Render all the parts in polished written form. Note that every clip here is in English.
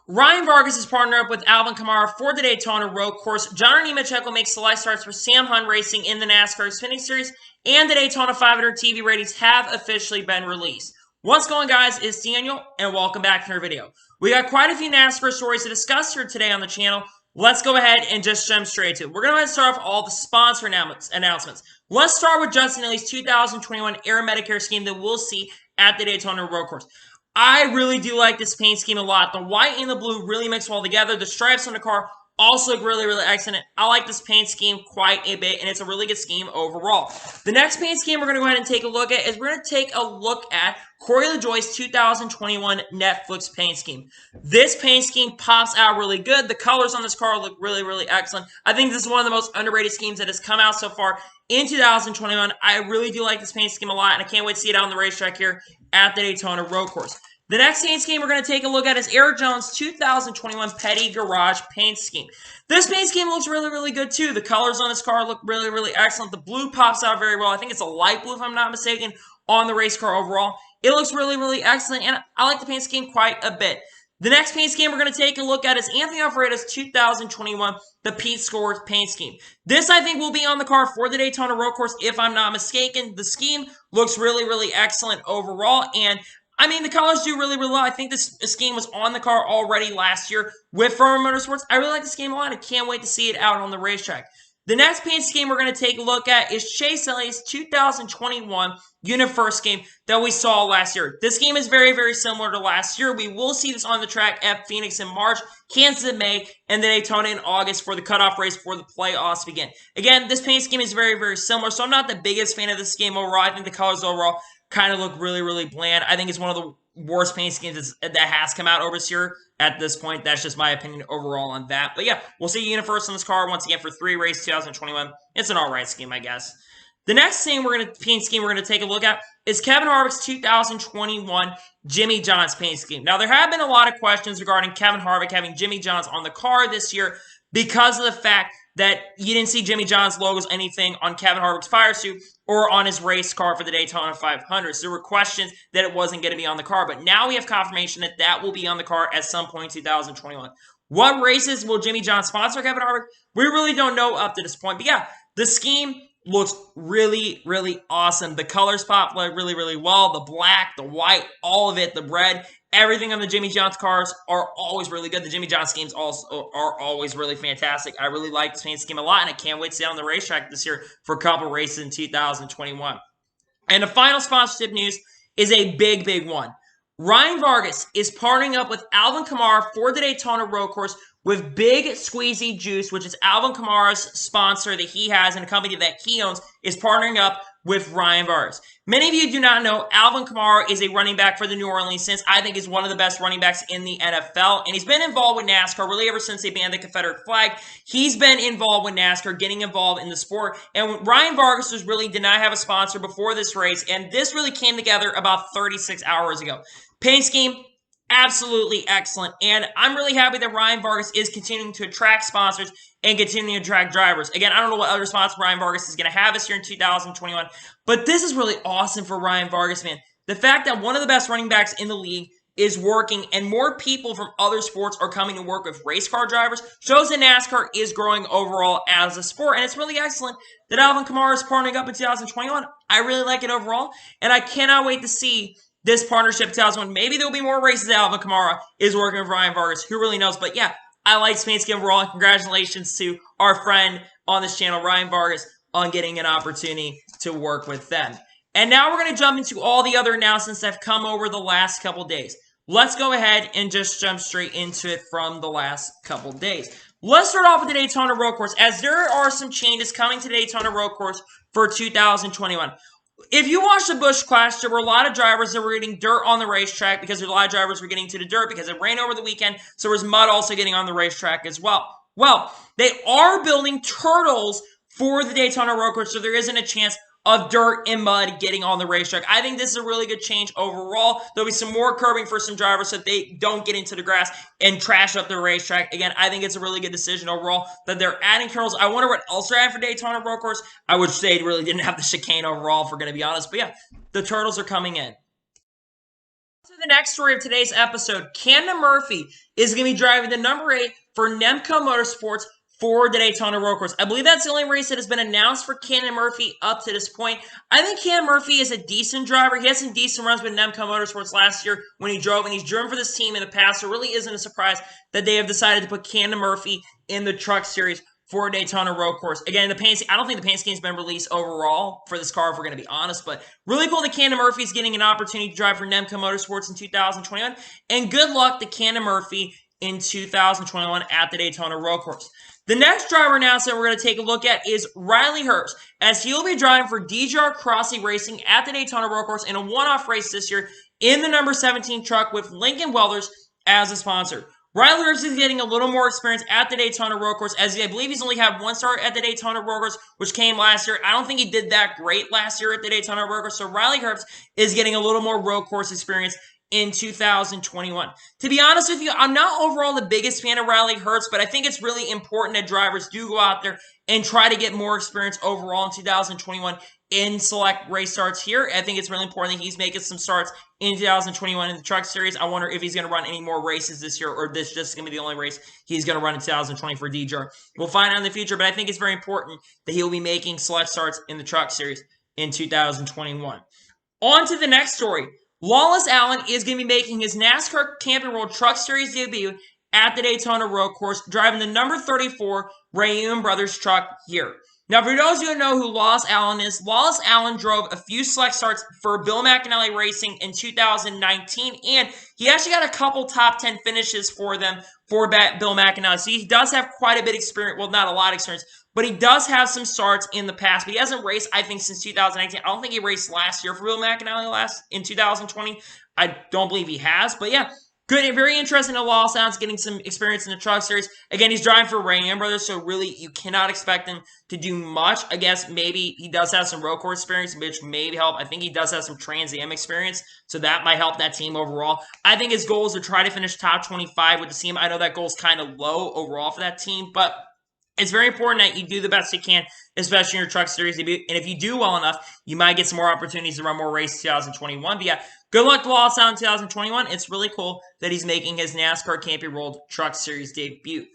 Ryan Vargas is partnered up with Alvin Kamara for the Daytona Road Course. John Nemechek will make select starts for Sam Hunt Racing in the NASCAR Xfinity Series, and the Daytona 500 TV ratings have officially been released. What's going on, guys? It's Daniel, and welcome back to our video. We got quite a few NASCAR stories to discuss here today on the channel. Let's go ahead and just jump straight to it. We're going to start off all the sponsor announcements. Let's start with Justin Daly's 2021 Air Medicare scheme that we'll see at the Daytona Road Course. I really do like this paint scheme a lot. The white and the blue really mix well together. The stripes on the car also look really, really excellent. I like this paint scheme quite a bit, and it's a really good scheme overall. The next paint scheme we're going to go ahead and take a look at is we're going to take a look at Corey LaJoie's 2021 Netflix paint scheme. This paint scheme pops out really good. The colors on this car look really, really excellent. I think this is one of the most underrated schemes that has come out so far in 2021. I really do like this paint scheme a lot, and I can't wait to see it out on the racetrack here at the Daytona Road Course. The next paint scheme we're going to take a look at is Eric Jones' 2021 Petty Garage paint scheme. This paint scheme looks really, really good too. The colors on this car look really, really excellent. The blue pops out very well. I think it's a light blue, if I'm not mistaken, on the race car overall. It looks really, really excellent, and I like the paint scheme quite a bit. The next paint scheme we're going to take a look at is Anthony Alfredo's 2021 The Pete Scores paint scheme. This, I think, will be on the car for the Daytona Road Course, if I'm not mistaken. The scheme looks really, really excellent overall, and I mean, the colors do really, really well. I think this scheme was on the car already last year with Firma Motorsports. I really like this scheme a lot. I can't wait to see it out on the racetrack. The next paint scheme we're going to take a look at is Chase Elliott's 2021 Unit First scheme that we saw last year. This game is very, very similar to last year. We will see this on the track at Phoenix in March, Kansas in May, and then Daytona in August for the cutoff race for the playoffs begin. Again, this paint scheme is very, very similar, so I'm not the biggest fan of this game overall. I think the colors overall kind of look really, really bland. I think it's one of the worst paint schemes that has come out over this year at this point. That's just my opinion overall on that. But yeah, we'll see Unit First on this car once again for 3 races 2021. It's an alright scheme, I guess. The next thing paint scheme we're going to take a look at is Kevin Harvick's 2021 Jimmy John's paint scheme. Now, there have been a lot of questions regarding Kevin Harvick having Jimmy John's on the car this year because of the fact that you didn't see Jimmy John's logos anything on Kevin Harvick's fire suit or on his race car for the Daytona 500. So there were questions that it wasn't going to be on the car, but now we have confirmation that that will be on the car at some point in 2021. What races will Jimmy John sponsor Kevin Harvick? We really don't know up to this point, but yeah, the scheme looks really, really awesome. The colors pop really, really well. The black, the white, all of it, the red, everything on the Jimmy John's cars are always really good. The Jimmy John schemes also are always really fantastic. I really like this paint scheme a lot, and I can't wait to see it on the racetrack this year for a couple races in 2021. And the final sponsorship news is a big, big one. Ryan Vargas is partnering up with Alvin Kamara for the Daytona Road Course with Big Squeezy Juice, which is Alvin Kamara's sponsor that he has and a company that he owns, is partnering up with Ryan Vargas. Many of you do not know Alvin Kamara is a running back for the New Orleans Saints. I think he's one of the best running backs in the NFL, and he's been involved with NASCAR really ever since they banned the Confederate flag. He's been involved with NASCAR, getting involved in the sport, and Ryan Vargas did not have a sponsor before this race, and this really came together about 36 hours ago. Paint scheme, absolutely excellent, and I'm really happy that Ryan Vargas is continuing to attract sponsors and continuing to attract drivers. Again, I don't know what other sponsor Ryan Vargas is going to have this year in 2021, but this is really awesome for Ryan Vargas, man. The fact that one of the best running backs in the league is working and more people from other sports are coming to work with race car drivers shows that NASCAR is growing overall as a sport, and it's really excellent that Alvin Kamara is partnering up in 2021. I really like it overall, and I cannot wait to see this partnership 2001. Maybe there'll be more races that Alvin Kamara is working with Ryan Vargas. Who really knows? But yeah, I like paint scheme overall. And congratulations to our friend on this channel, Ryan Vargas, on getting an opportunity to work with them. And now we're going to jump into all the other announcements that have come over the last couple days. Let's go ahead and just jump straight into it from the last couple days. Let's start off with the Daytona Road Course, as there are some changes coming to the Daytona Road Course for 2021. If you watched the Busch Clash, there were a lot of drivers that were getting dirt on the racetrack because a lot of drivers were getting to the dirt because it rained over the weekend, so there was mud also getting on the racetrack as well. Well, they are building turtles for the Daytona Road Course, so there isn't a chance of dirt and mud getting on the racetrack. I think this is a really good change overall. There'll be some more curbing for some drivers so that they don't get into the grass and trash up the racetrack. Again, I think it's a really good decision overall that they're adding turtles. I wonder what else they're adding for Daytona Road Course. I would say it really didn't have the chicane overall, if we're going to be honest. But yeah, the turtles are coming in. the next story of today's episode, Camden Murphy is going to be driving the number 8 for Nemechek Motorsports for the Daytona Road Course. I believe that's the only race that has been announced for Camden Murphy up to this point. I think Camden Murphy is a decent driver. He had some decent runs with Nemechek Motorsports last year when he drove, and he's driven for this team in the past, so it really isn't a surprise that they have decided to put Camden Murphy in the Truck Series for Daytona Road Course. Again, I don't think the paint scheme's been released overall for this car, if we're going to be honest, but really cool that Camden Murphy is getting an opportunity to drive for Nemechek Motorsports in 2021, and good luck to Camden Murphy in 2021 at the Daytona Road Course. The next driver announcement we're going to take a look at is Riley Herbst, as he'll be driving for DJR Crossley Racing at the Daytona Road Course in a one-off race this year in the number 17 truck with Lincoln Welders as a sponsor. Riley Herbst is getting a little more experience at the Daytona Road Course, as I believe he's only had one start at the Daytona Road Course, which came last year. I don't think he did that great last year at the Daytona Road Course, so Riley Herbst is getting a little more road course experience in 2021. To be honest with you, I'm not overall the biggest fan of Riley Herbst, but I think it's really important that drivers do go out there and try to get more experience overall in 2021 in select race starts here. I think it's really important that he's making some starts in 2021 in the Truck Series. I wonder if he's going to run any more races this year, or this just going to be the only race he's going to run in 2020 for DJR. We'll find out in the future, but I think it's very important that he'll be making select starts in the Truck Series in 2021. On to the next story. Wallace Allen is going to be making his NASCAR Camping World Truck Series debut at the Daytona Road Course, driving the number 34 Rayum Brothers truck here. Now, for those of you who know who Wallace Allen is, Wallace Allen drove a few select starts for Bill McAnally Racing in 2019, and he actually got a couple top 10 finishes for them for Bill McAnally. So he does have quite a bit of experience. Well, not a lot of experience, but he does have some starts in the past. But he hasn't raced, I think, since 2019. I don't think he raced last year for Bill McAnally in 2020. I don't believe he has. But yeah, good and very interesting that Wallace Allen's getting some experience in the Truck Series. Again, he's driving for Rayum Brothers, so really you cannot expect him to do much. I guess maybe he does have some road course experience, which maybe help. I think he does have some Trans Am experience, so that might help that team overall. I think his goal is to try to finish top 25 with the team. I know that goal is kind of low overall for that team, but it's very important that you do the best you can, especially in your Truck Series debut. And if you do well enough, you might get some more opportunities to run more races in 2021. But yeah, good luck to Wallace Allen in 2021. It's really cool that he's making his NASCAR Camping World Truck Series debut.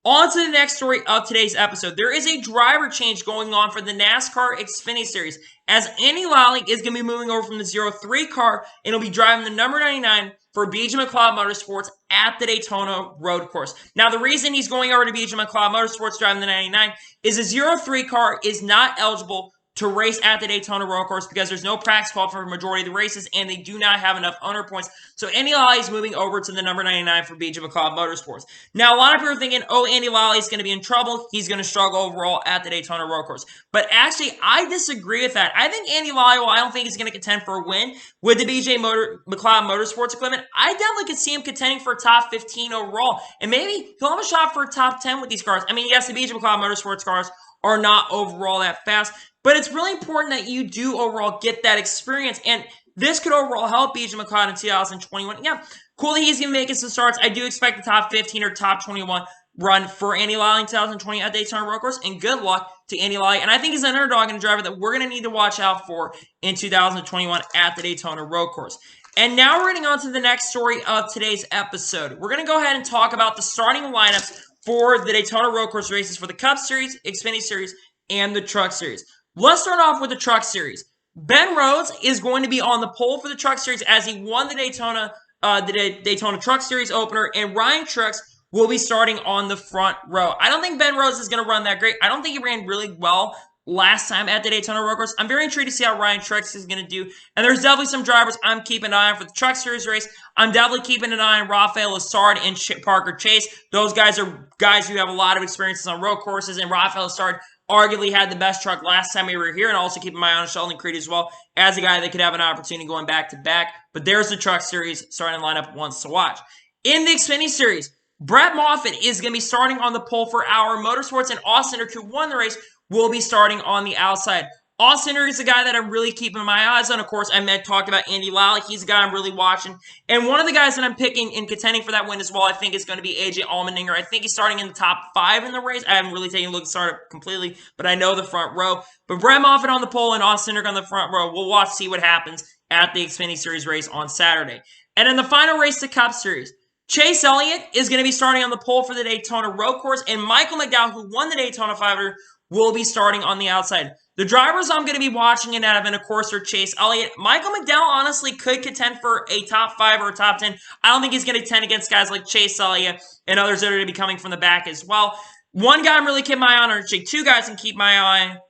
On to the next story of today's episode. There is a driver change going on for the NASCAR Xfinity Series, as Andy Lally is going to be moving over from the 03 car, and he'll be driving the number 99 for BJ McLeod Motorsports at the Daytona Road Course. Now, the reason he's going over to BJ McLeod Motorsports driving the 99 is the 03 car is not eligible to race at the Daytona Road Course because there's no practice call for a majority of the races, and they do not have enough owner points. So Andy Lally is moving over to the number 99 for BJ McLeod Motorsports. Now, a lot of people are thinking, oh, Andy Lally is going to be in trouble. He's going to struggle overall at the Daytona Road Course. But actually, I disagree with that. I think Andy Lally, well, I don't think he's going to contend for a win with the BJ McLeod Motorsports equipment. I definitely could see him contending for a top 15 overall, and maybe he'll have a shot for a top 10 with these cars. I mean, yes, the BJ McLeod Motorsports cars are not overall that fast, but it's really important that you do overall get that experience, and this could overall help BJ McLeod in 2021. Yeah, cool that he's going to be making some starts. I do expect the top 15 or top 21 run for Andy Lally in 2020 at Daytona Road Course, and good luck to Andy Lally. And I think he's an underdog and a driver that we're going to need to watch out for in 2021 at the Daytona Road Course. And now we're getting on to the next story of today's episode. We're going to go ahead and talk about the starting lineups for the Daytona Road Course races for the Cup Series, Xfinity Series, and the Truck Series. Let's start off with the Truck Series. Ben Rhodes is going to be on the pole for the Truck Series as he won the Daytona Truck Series opener, and Ryan Truex will be starting on the front row. I don't think Ben Rhodes is going to run that great. I don't think he ran really well last time at the Daytona Road Course. I'm very intrigued to see how Ryan Truex is going to do. And there's definitely some drivers I'm keeping an eye on for the Truck Series race. I'm definitely keeping an eye on Rafael Lessard and Parker Chase. Those guys are guys who have a lot of experiences on road courses, and Rafael Lessard arguably had the best truck last time we were here, and also keeping my eye on Sheldon Creed as well as a guy that could have an opportunity going back-to-back. But there's the Truck Series starting lineup once to watch. In the Xfinity Series, Brett Moffitt is going to be starting on the pole for our Motorsports, and Austin Cindric, who won the race, will be starting on the outside. Austin Cindric is a guy that I'm really keeping my eyes on. Of course, I talked about Andy Lally. He's a guy I'm really watching. And one of the guys that I'm picking and contending for that win as well, I think, is going to be AJ Allmendinger. I think he's starting in the top 5 in the race. I haven't really taken a look at the startup completely, but I know the front row. But Brett Moffitt on the pole and Austin Cindric on the front row. We'll watch, see what happens at the Xfinity Series race on Saturday. And in the final race, the Cup Series, Chase Elliott is going to be starting on the pole for the Daytona road course, and Michael McDowell, who won the Daytona 500, will be starting on the outside. The drivers I'm going to be watching in that event, of course, are Chase Elliott. Michael McDowell honestly could contend for a top 5 or a top 10. I don't think he's going to contend against guys like Chase Elliott and others that are going to be coming from the back as well. One guy I'm really keeping my eye on, or actually two guys I'm keeping my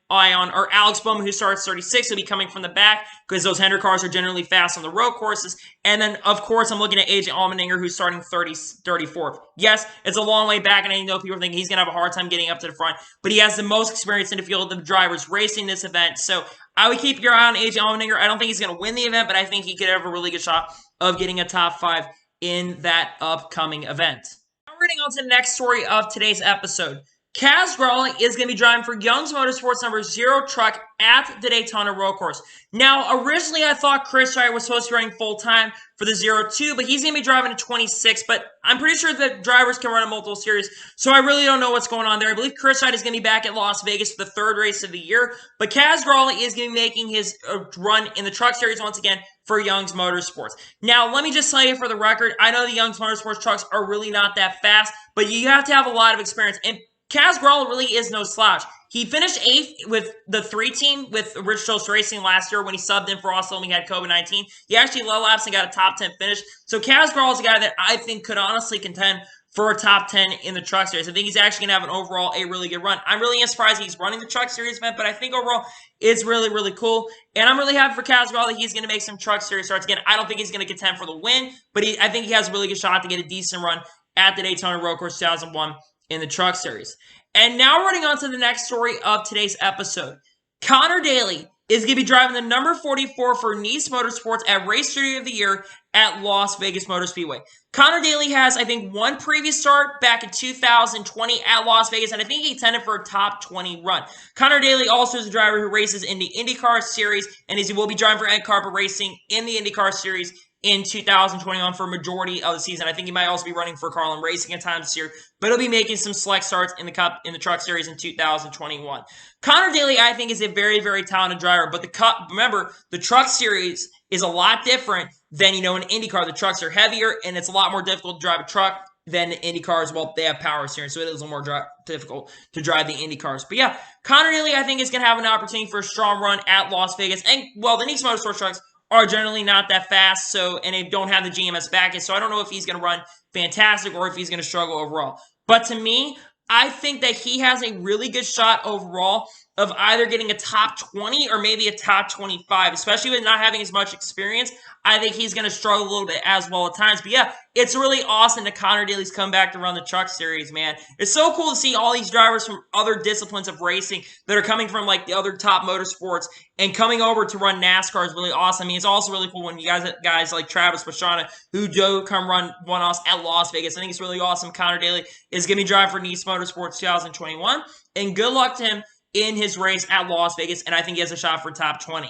eye on, are Alex Bowman, who starts 36. He'll be coming from the back because those Hendrick cars are generally fast on the road courses. And then, of course, I'm looking at AJ Allmendinger, who's starting 34th. Yes, it's a long way back, and I know people think he's going to have a hard time getting up to the front, but he has the most experience in the field of drivers racing this event. So I would keep your eye on AJ Allmendinger. I don't think he's going to win the event, but I think he could have a really good shot of getting a top 5 in that upcoming event. Now we're getting on to the next story of today's episode. CASCARELLA is going to be driving for Young's Motorsports number 0 truck at the Daytona road course. Now, originally I thought Chris Wright was supposed to be running full-time for the 02, but he's going to be driving a 26, but I'm pretty sure that drivers can run a multiple series, so I really don't know what's going on there. I believe Chris Wright is going to be back at Las Vegas for the 3rd race of the year, but CASCARELLA is going to be making his run in the truck series once again for Young's Motorsports. Now, let me just tell you for the record, I know the Young's Motorsports trucks are really not that fast, but you have to have a lot of experience, and CASCARELLA really is no slouch. He finished 8th with the 3 team with Rich Toast Racing last year when he subbed in for Wallace Allen when he had COVID-19. He actually led laps and got a top 10 finish. So CASCARELLA is a guy that I think could honestly contend for a top 10 in the truck series. I think he's actually going to have an overall a really good run. I'm really surprised he's running the truck series event, but I think overall it's really, really cool. And I'm really happy for CASCARELLA that he's going to make some truck series starts. Again, I don't think he's going to contend for the win, but I think he has a really good shot to get a decent run at the Daytona Road Course 2001 in the truck series. And now we're running on to the next story of today's episode. Connor Daly is going to be driving the number 44 for Nice Motorsports at Race 30 of the Year at Las Vegas Motor Speedway. Connor Daly has, I think, one previous start back in 2020 at Las Vegas, and I think he intended for a top 20 run. Connor Daly also is a driver who races in the IndyCar Series, and he will be driving for Ed Carpet Racing in the IndyCar Series in 2021 for a majority of the season. I think he might also be running for Carlin Racing at times this year, but he'll be making some select starts in the truck series in 2021. Connor Daly, I think, is a very, very talented driver, but remember, the truck series is a lot different than, an IndyCar. The trucks are heavier, and it's a lot more difficult to drive a truck than the IndyCars. Well, they have power steering, so it is a little more difficult to drive the IndyCars. But yeah, Connor Daly, I think, is going to have an opportunity for a strong run at Las Vegas. And, well, the Nice Motorsports trucks are generally not that fast, and they don't have the GMS back end, so I don't know if he's going to run fantastic or if he's going to struggle overall. But to me, I think that he has a really good shot overall of either getting a top 20 or maybe a top 25, especially with not having as much experience. I think he's going to struggle a little bit as well at times. But yeah, it's really awesome that Connor Daly's come back to run the truck series, man. It's so cool to see all these drivers from other disciplines of racing that are coming from like the other top motorsports and coming over to run NASCAR is really awesome. I mean, it's also really cool when you guys like Travis Pastrana who do come run one-offs at Las Vegas. I think it's really awesome. Connor Daly is going to be driving for Nice Motorsports 2021, and good luck to him in his race at Las Vegas, and I think he has a shot for top 20.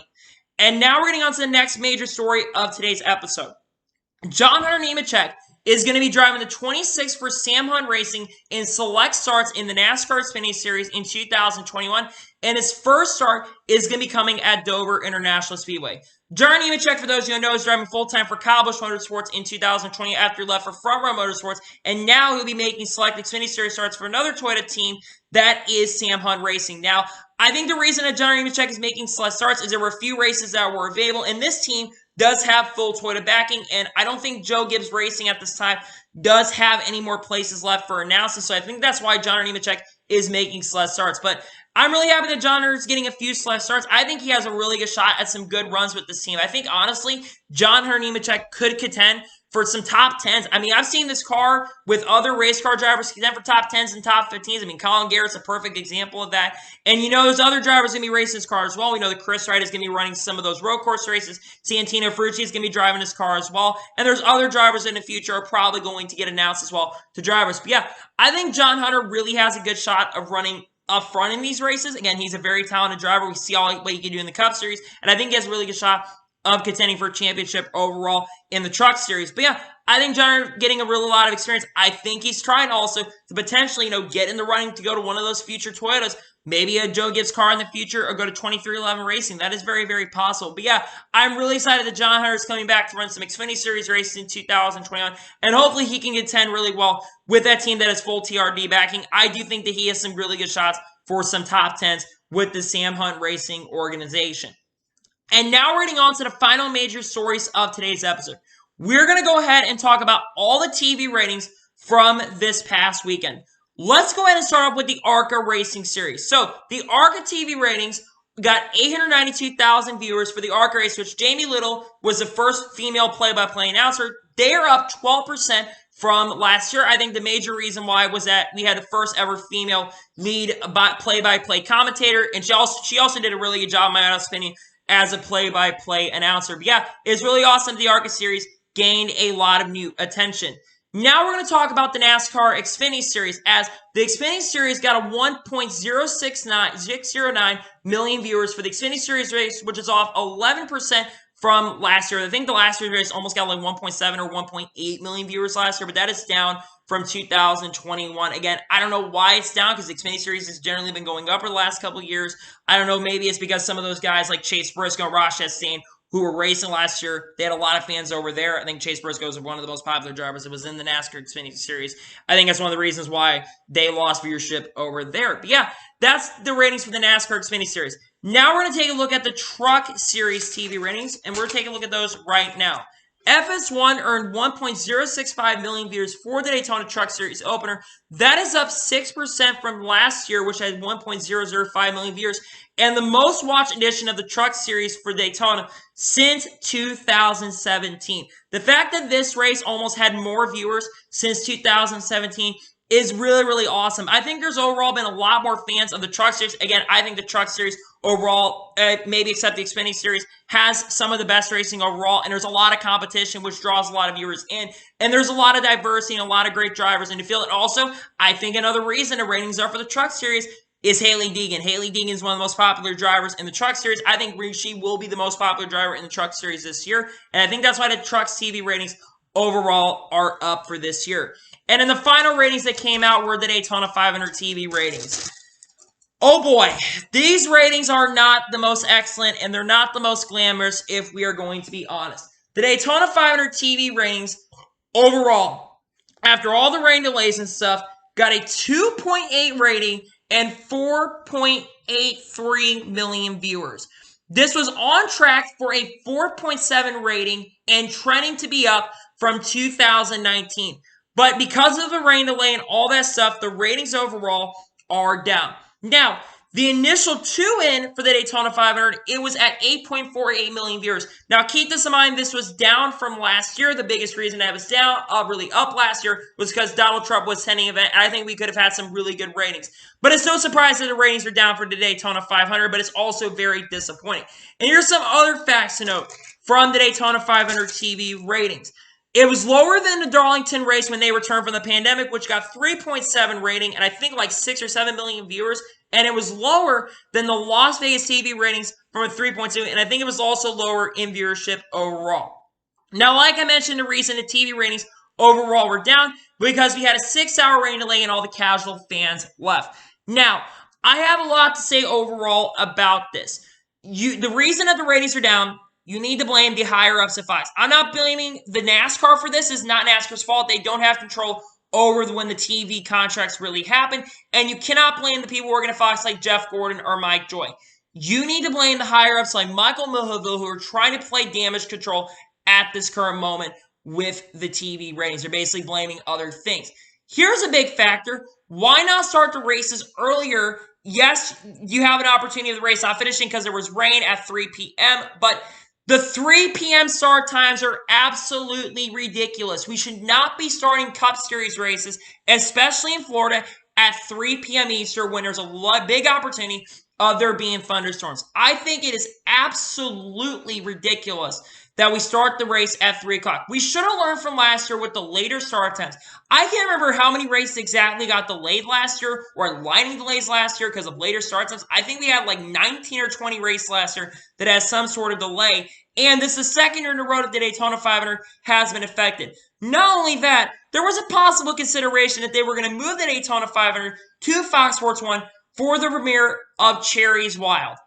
And now we're getting on to the next major story of today's episode. John Hunter Nemechek is going to be driving the 26 for Sam Hunt Racing in select starts in the NASCAR Xfinity Series in 2021, and his first start is going to be coming at Dover International Speedway. John Nemechek, for those who don't know, is driving full-time for Kyle Busch Motorsports in 2020 after he left for Front Row Motorsports, and now he'll be making select Xfinity Series starts for another Toyota team that is Sam Hunt Racing. Now, I think the reason that John Nemechek is making select starts is there were a few races that were available, and this team does have full Toyota backing, and I don't think Joe Gibbs Racing at this time does have any more places left for announcements, so I think that's why John Nemechek is making select starts. But I'm really happy that John Hunter is getting a few select starts. I think he has a really good shot at some good runs with this team. I think, honestly, John Hunter Nemechek could contend for some top 10s. I mean, I've seen this car with other race car drivers contend for top 10s and top 15s. I mean, Colin Garrett's a perfect example of that. And, there's other drivers going to be racing this car as well. We know that Chris Wright is going to be running some of those road course races. Santino Ferrucci is going to be driving this car as well. And there's other drivers in the future are probably going to get announced as well to drivers. But yeah, I think John Hunter really has a good shot of running up front in these races. Again, he's a very talented driver. We see all what he can do in the Cup Series. And I think he has a really good shot of contending for a championship overall in the Truck Series. But yeah, I think John getting a really lot of experience. I think he's trying also to potentially, get in the running to go to one of those future Toyotas. maybe a Joe Gibbs car in the future or go to 2311 Racing. That is very, very possible. But yeah, I'm really excited that John Hunter is coming back to run some Xfinity Series races in 2021. And hopefully he can contend really well with that team that has full TRD backing. I do think that he has some really good shots for some top 10s with the Sam Hunt Racing organization. And now we're getting on to the final major stories of today's episode. We're going to go ahead and talk about all the TV ratings from this past weekend. Let's go ahead and start off with the ARCA Racing Series. So, the ARCA TV ratings got 892,000 viewers for the ARCA race, which Jamie Little was the first female play-by-play announcer. They are up 12% from last year. I think the major reason why was that we had the first ever female lead play-by-play commentator, and she also did a really good job, in my honest opinion, as a play-by-play announcer. But yeah, it's really awesome the ARCA Series gained a lot of new attention. Now we're going to talk about the NASCAR Xfinity Series, as the Xfinity Series got a 1.0609 million viewers for the Xfinity Series race, which is off 11% from last year. I think the last year's race almost got like 1.7 or 1.8 million viewers last year, but that is down from 2021. Again, I don't know why it's down, because the Xfinity Series has generally been going up for the last couple of years. I don't know, maybe it's because some of those guys like Chase Briscoe and Ross Chastain, who were racing last year, they had a lot of fans over there. I think Chase Briscoe is one of the most popular drivers that was in the NASCAR Xfinity Series. I think that's one of the reasons why they lost viewership over there. But yeah, that's the ratings for the NASCAR Xfinity Series. Now we're going to take a look at the Truck Series TV ratings, and we're taking a look at those right now. FS1 earned 1.065 million views for the Daytona Truck Series opener. That is up 6% from last year, which had 1.005 million viewers, and the most watched edition of the Truck Series for Daytona since 2017. The fact that this race almost had more viewers since 2017 is really, really awesome. I think there's overall been a lot more fans of the Truck Series. Again, I think the Truck Series overall, maybe except the Xfinity Series, has some of the best racing overall, and there's a lot of competition, which draws a lot of viewers in, and there's a lot of diversity and a lot of great drivers, and to feel it also, I think another reason the ratings are for the Truck Series is Hailie Deegan. Hailie Deegan is one of the most popular drivers in the Truck Series. I think she will be the most popular driver in the Truck Series this year, and I think that's why the Trucks TV ratings overall are up for this year. And in the final ratings that came out were the Daytona 500 TV ratings. Oh boy, these ratings are not the most excellent, and they're not the most glamorous, if we are going to be honest. The Daytona 500 TV ratings overall, after all the rain delays and stuff, got a 2.8 rating and 4.83 million viewers. This was on track for a 4.7 rating and trending to be up from 2019. But because of the rain delay and all that stuff, the ratings overall are down. Now, the initial two-in for the Daytona 500, it was at 8.48 million viewers. Now, keep this in mind, this was down from last year. The biggest reason that it was down, really up last year, was because Donald Trump was attending an event, and I think we could have had some really good ratings. But it's no surprise that the ratings are down for the Daytona 500, but it's also very disappointing. And here's some other facts to note from the Daytona 500 TV ratings. It was lower than the Darlington race when they returned from the pandemic, which got 3.7 rating and I think like 6 or 7 million viewers. And it was lower than the Las Vegas TV ratings from a 3.2, and I think it was also lower in viewership overall. Now, like I mentioned, the reason the TV ratings overall were down because we had a 6-hour rain delay and all the casual fans left. Now, I have a lot to say overall about this. The reason that the ratings are down, you need to blame the higher-ups at Fox. I'm not blaming the NASCAR for this. It's not NASCAR's fault. They don't have control over when the TV contracts really happen, and you cannot blame the people working at Fox like Jeff Gordon or Mike Joy. You need to blame the higher-ups like Michael Mulvihill, who are trying to play damage control at this current moment with the TV ratings. They're basically blaming other things. Here's a big factor. Why not start the races earlier? Yes, you have an opportunity of the race not finishing because there was rain at 3 p.m., but the 3 p.m. start times are absolutely ridiculous. We should not be starting Cup Series races, especially in Florida, at 3 p.m. Eastern when there's a big opportunity of there being thunderstorms. I think it is absolutely ridiculous that we start the race at 3 o'clock. We should have learned from last year with the later start times. I can't remember how many races exactly got delayed last year or lightning delays last year because of later start times. I think we had like 19 or 20 races last year that has some sort of delay. And this is the second year in a row that the Daytona 500 has been affected. Not only that, there was a possible consideration that they were going to move the Daytona 500 to Fox Sports 1 for the premiere of Cherries Wild.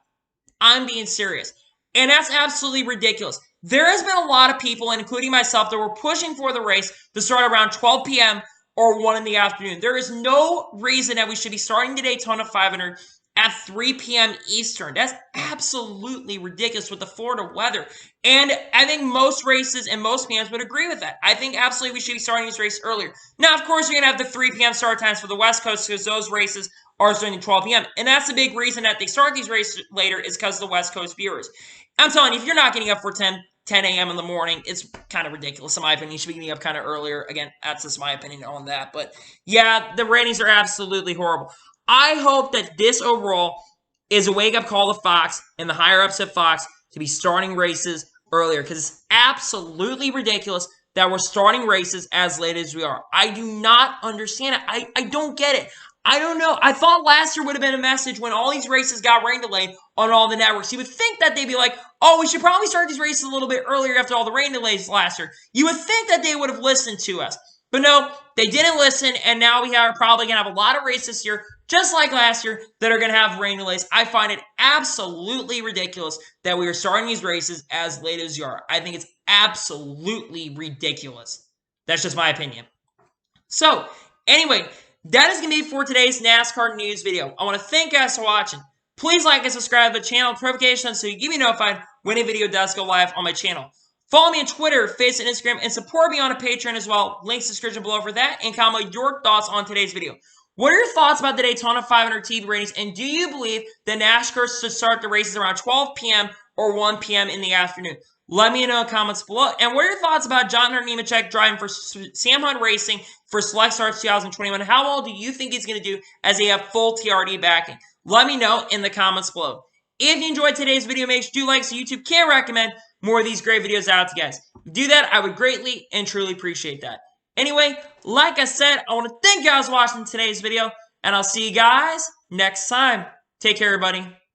I'm being serious. And that's absolutely ridiculous. There has been a lot of people, including myself, that were pushing for the race to start around 12 p.m. or 1 in the afternoon. There is no reason that we should be starting the Daytona 500 at 3 p.m. Eastern. That's absolutely ridiculous with the Florida weather. And I think most races and most fans would agree with that. I think absolutely we should be starting these races earlier. Now, of course, you're going to have the 3 p.m. start times for the West Coast because those races are starting at 12 p.m. And that's the big reason that they start these races later is because of the West Coast viewers. I'm telling you, if you're not getting up for 10 a.m. in the morning, it's kind of ridiculous in my opinion. You should be getting up kind of earlier. Again, that's just my opinion on that. But yeah, the ratings are absolutely horrible. I hope that this overall is a wake-up call to Fox and the higher-ups at Fox to be starting races earlier because it's absolutely ridiculous that we're starting races as late as we are. I do not understand it. I don't get it. I don't know. I thought last year would have been a message when all these races got rain delayed on all the networks. You would think that they'd be like, oh, we should probably start these races a little bit earlier after all the rain delays last year. You would think that they would have listened to us. But no, they didn't listen, and now we are probably going to have a lot of races here, just like last year, that are going to have rain delays. I find it absolutely ridiculous that we are starting these races as late as you are. I think it's absolutely ridiculous. That's just my opinion. So, anyway, that is going to be for today's NASCAR news video. I want to thank you guys for watching. Please like and subscribe to the channel with notifications so you get me notified when a video does go live on my channel. Follow me on Twitter, Facebook, and Instagram, and support me on a Patreon as well. Links in the description below for that, and comment your thoughts on today's video. What are your thoughts about the Daytona 500 TV ratings, and do you believe that NASCAR should start the races around 12 p.m. or 1 p.m. in the afternoon? Let me know in the comments below. And what are your thoughts about John Hunter Nemechek driving for Sam Hunt Racing for Select Starts 2021? How well do you think he's going to do as they have full TRD backing? Let me know in the comments below. If you enjoyed today's video, make sure you do like so YouTube can recommend more of these great videos out to you guys. If you do that, I would greatly and truly appreciate that. Anyway, like I said, I want to thank you guys for watching today's video, and I'll see you guys next time. Take care, everybody.